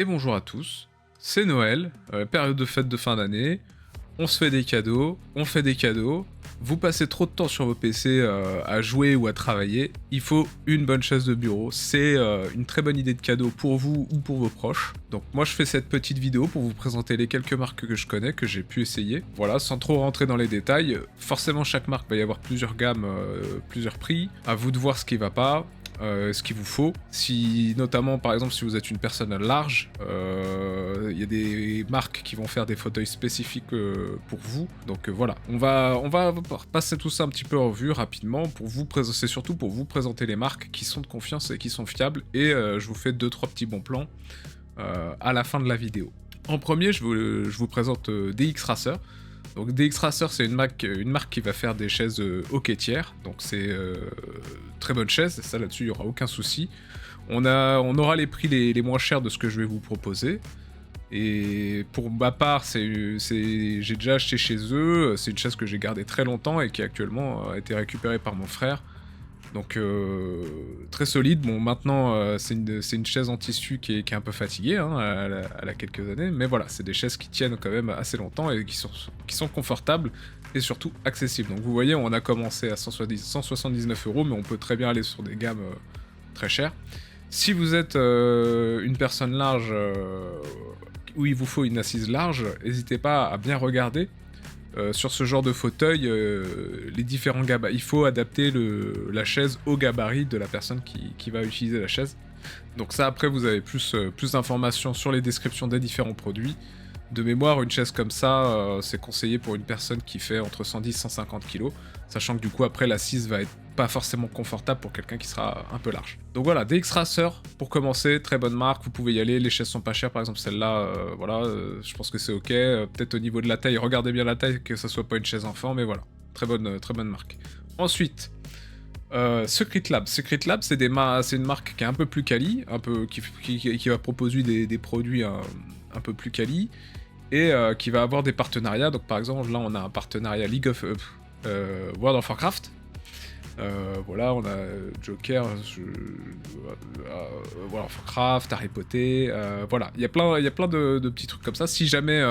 Et bonjour à tous, c'est Noël, période de fête de fin d'année, on se fait des cadeaux, on fait des cadeaux, vous passez trop de temps sur vos PC à jouer ou à travailler, il faut une bonne chaise de bureau, c'est une très bonne idée de cadeau pour vous ou pour vos proches. Donc moi je fais cette petite vidéo pour vous présenter les quelques marques que je connais, que j'ai pu essayer. Voilà, sans trop rentrer dans les détails, forcément chaque marque va y avoir plusieurs gammes, plusieurs prix, à vous de voir ce qui va pas. Ce qu'il vous faut. Si, notamment, par exemple, si vous êtes une personne large, il y a des marques qui vont faire des fauteuils spécifiques pour vous. Donc voilà, on va passer tout ça un petit peu en vue rapidement. C'est surtout pour vous présenter les marques qui sont de confiance et qui sont fiables. Et je vous fais 2-3 petits bons plans à la fin de la vidéo. En premier, je vous présente DX Racer. Donc DX Racer, c'est une marque qui va faire des chaises hoquetières, donc c'est très bonne chaise, ça là-dessus il n'y aura aucun souci. On aura les prix les moins chers de ce que je vais vous proposer. Et pour ma part, j'ai déjà acheté chez eux, c'est une chaise que j'ai gardée très longtemps et qui actuellement a été récupérée par mon frère. Donc très solide. Bon, maintenant c'est une chaise en tissu qui est un peu fatiguée, hein, elle a quelques années, mais voilà, c'est des chaises qui tiennent quand même assez longtemps et qui sont confortables et surtout accessibles. Donc vous voyez, on a commencé à 179 €, mais on peut très bien aller sur des gammes très chères. Si vous êtes une personne large où il vous faut une assise large, n'hésitez pas à bien regarder. Sur ce genre de fauteuil, les différents gabarits, il faut adapter la chaise au gabarit de la personne qui va utiliser la chaise. Donc ça, après, vous avez plus d'informations sur les descriptions des différents produits. De mémoire, une chaise comme ça, c'est conseillé pour une personne qui fait entre 110 et 150 kg, sachant que du coup, après, l'assise va être pas forcément confortable pour quelqu'un qui sera un peu large. Donc voilà, DX Racer, pour commencer, très bonne marque, vous pouvez y aller, les chaises sont pas chères, par exemple celle-là, voilà, je pense que c'est ok, peut-être au niveau de la taille, regardez bien la taille, que ça soit pas une chaise enfant, mais voilà, très bonne marque. Ensuite, Secret Lab, c'est une marque qui est un peu plus quali, qui va proposer des produits un peu plus quali, et qui va avoir des partenariats. Donc par exemple, là on a un partenariat World of Warcraft. Voilà, on a Joker, World of Warcraft, Harry Potter, voilà, il y a plein de petits trucs comme ça. Si jamais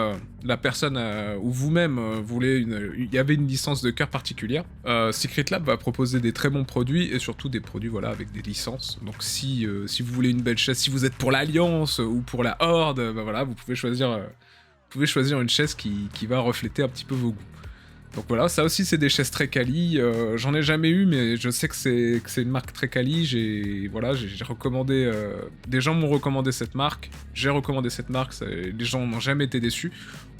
la personne ou vous-même voulez il y avait une licence de cœur particulière, Secret Lab va proposer des très bons produits et surtout des produits voilà avec des licences. Donc si vous voulez une belle chaise, si vous êtes pour l'Alliance ou pour la Horde, bah voilà, vous pouvez choisir une chaise qui va refléter un petit peu vos goûts. Donc voilà, ça aussi c'est des chaises très quali, j'en ai jamais eu mais je sais que c'est une marque très quali, j'ai recommandé, des gens m'ont recommandé cette marque, j'ai recommandé cette marque, les gens n'ont jamais été déçus.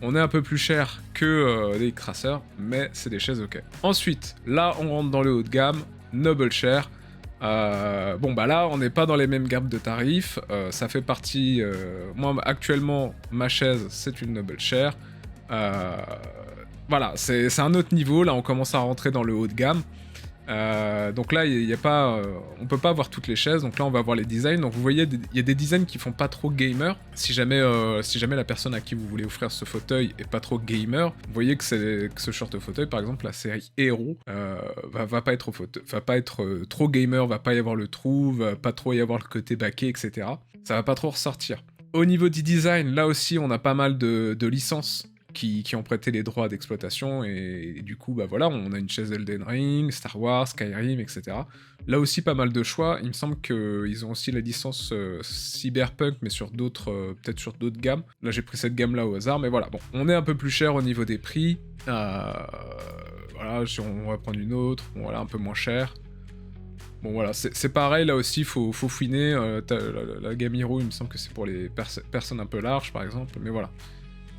On est un peu plus cher que les Crasser, mais c'est des chaises ok. Ensuite, là on rentre dans le haut de gamme, Noble Chair. Bon bah là on n'est pas dans les mêmes gammes de tarifs, ça fait partie, moi actuellement ma chaise c'est une Noble Chair. Voilà, c'est un autre niveau, là on commence à rentrer dans le haut de gamme. Donc là, on peut pas voir toutes les chaises, donc là on va voir les designs. Donc vous voyez, il y a des designs qui font pas trop gamer. Si jamais la personne à qui vous voulez offrir ce fauteuil est pas trop gamer, vous voyez que ce short fauteuil, par exemple la série Hero, va pas être trop gamer, va pas y avoir le trou, va pas trop y avoir le côté baquet, etc. Ça va pas trop ressortir. Au niveau du design, là aussi on a pas mal de licences qui ont prêté les droits d'exploitation et du coup bah voilà, on a une chaise Elden Ring, Star Wars, Skyrim, etc. Là aussi pas mal de choix, il me semble qu'ils ont aussi la licence Cyberpunk mais sur d'autres, peut-être sur d'autres gammes. Là j'ai pris cette gamme là au hasard, mais voilà, bon, on est un peu plus cher au niveau des prix, voilà, on va prendre une autre, bon voilà, un peu moins cher. Bon voilà, c'est pareil, là aussi, faut fouiner, la gamme Hero, il me semble que c'est pour les personnes un peu larges par exemple, mais voilà.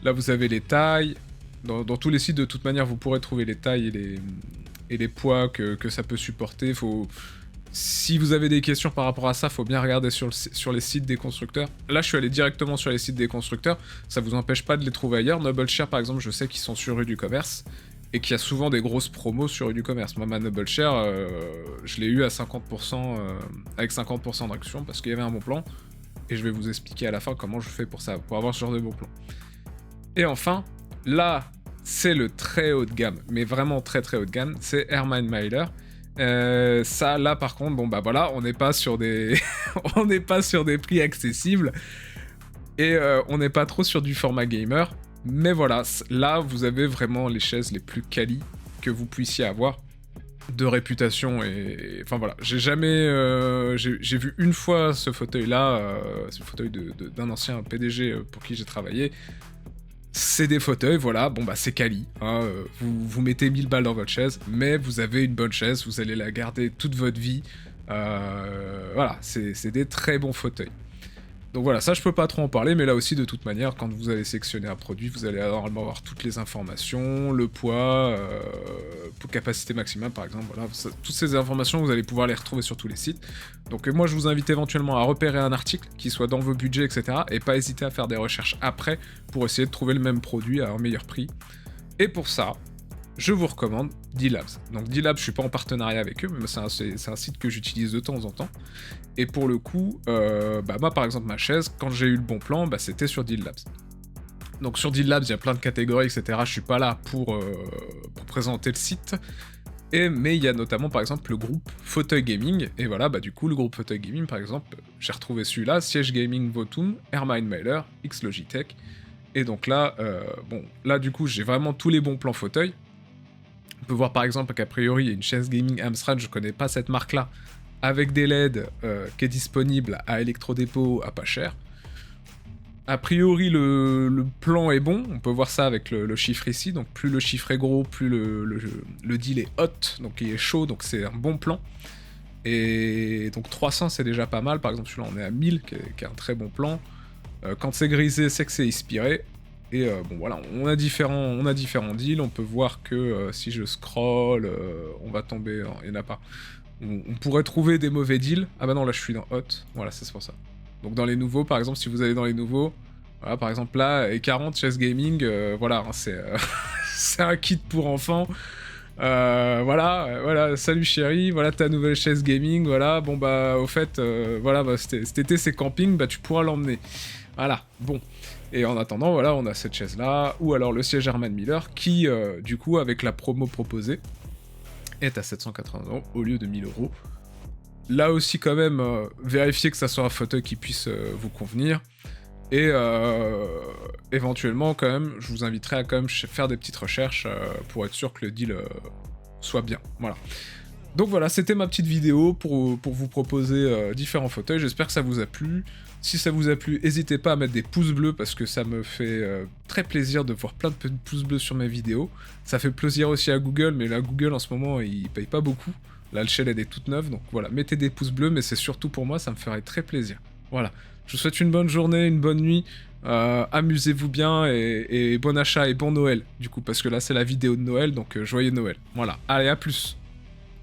Là, vous avez les tailles. Dans tous les sites, de toute manière, vous pourrez trouver les tailles et les poids que ça peut supporter. Si vous avez des questions par rapport à ça, faut bien regarder sur les sites des constructeurs. Là, je suis allé directement sur les sites des constructeurs. Ça vous empêche pas de les trouver ailleurs. Noble Chair, par exemple, je sais qu'ils sont sur Rue du Commerce et qu'il y a souvent des grosses promos sur Rue du Commerce. Moi, ma Noble Chair, je l'ai eu à 50%, avec 50% de réduction parce qu'il y avait un bon plan. Et je vais vous expliquer à la fin comment je fais pour ça, pour avoir ce genre de bon plan. Et enfin, là, c'est le très haut de gamme, mais vraiment très très haut de gamme, c'est Hermann Mailer. Ça, là, par contre, bon bah voilà, on n'est pas sur des, on n'est pas sur des prix accessibles. Et on n'est pas trop sur du format gamer. Mais voilà, là, vous avez vraiment les chaises les plus quali que vous puissiez avoir de réputation. Et enfin voilà, j'ai jamais... j'ai vu une fois ce fauteuil-là, c'est le fauteuil d'un ancien PDG pour qui j'ai travaillé. C'est des fauteuils, voilà, bon bah c'est quali, hein, vous mettez 1000 balles dans votre chaise, mais vous avez une bonne chaise, vous allez la garder toute votre vie, voilà, c'est des très bons fauteuils. Donc voilà, ça je peux pas trop en parler, mais là aussi de toute manière, quand vous allez sélectionner un produit, vous allez normalement avoir toutes les informations, le poids, capacité maximale par exemple, voilà, toutes ces informations vous allez pouvoir les retrouver sur tous les sites. Donc moi je vous invite éventuellement à repérer un article qui soit dans vos budgets, etc. Et pas hésiter à faire des recherches après pour essayer de trouver le même produit à un meilleur prix. Et pour ça, je vous recommande D-Labs. Donc D-Labs, je suis pas en partenariat avec eux, mais c'est un site que j'utilise de temps en temps. Et pour le coup, moi par exemple ma chaise, quand j'ai eu le bon plan, c'était sur D-Labs. Donc sur D-Labs, il y a plein de catégories, etc. Je suis pas là pour présenter le site. Mais il y a notamment par exemple le groupe Fauteuil Gaming. Et voilà, du coup le groupe Fauteuil Gaming par exemple, j'ai retrouvé celui-là, Siège Gaming Votum, Hermine Mailer, X Logitech. Et donc là, là du coup j'ai vraiment tous les bons plans fauteuil. On peut voir par exemple qu'a priori il y a une chaise gaming Amstrad, je connais pas cette marque là, avec des LED qui est disponible à électrodépôt à pas cher. A priori le plan est bon, on peut voir ça avec le chiffre ici, donc plus le chiffre est gros, plus le deal est hot, donc il est chaud, donc c'est un bon plan. Et donc 300 c'est déjà pas mal, par exemple celui-là on est à 1000 qui est un très bon plan. Quand c'est grisé c'est que c'est inspiré. Et voilà, on a différents deals, on peut voir que si je scroll, on va tomber, il n'y en a pas. On pourrait trouver des mauvais deals. Ah bah non, là je suis dans Hot, voilà, c'est pour ça. Donc dans les nouveaux, par exemple, si vous allez dans les nouveaux, voilà, par exemple là, E40, chaise gaming, voilà, hein, c'est un kit pour enfants. Voilà, salut chérie, voilà ta nouvelle chaise gaming, voilà, bon au fait, voilà, cet été c'est camping, tu pourras l'emmener. Voilà, bon. Et en attendant, voilà, on a cette chaise-là, ou alors le siège Herman Miller, qui, du coup, avec la promo proposée, est à 780€ au lieu de 1000€. Là aussi, quand même, vérifiez que ça soit un fauteuil qui puisse vous convenir. Et éventuellement, quand même, je vous inviterai à quand même faire des petites recherches pour être sûr que le deal soit bien. Voilà. Donc voilà, c'était ma petite vidéo pour vous proposer différents fauteuils. J'espère que ça vous a plu. Si ça vous a plu, n'hésitez pas à mettre des pouces bleus parce que ça me fait très plaisir de voir plein de petits pouces bleus sur mes vidéos. Ça fait plaisir aussi à Google, mais là, Google en ce moment, il paye pas beaucoup. Là, le shell, elle est toute neuve, donc voilà, mettez des pouces bleus, mais c'est surtout pour moi, ça me ferait très plaisir. Voilà, je vous souhaite une bonne journée, une bonne nuit, amusez-vous bien et bon achat et bon Noël, du coup, parce que là, c'est la vidéo de Noël, donc joyeux Noël. Voilà, allez, à plus.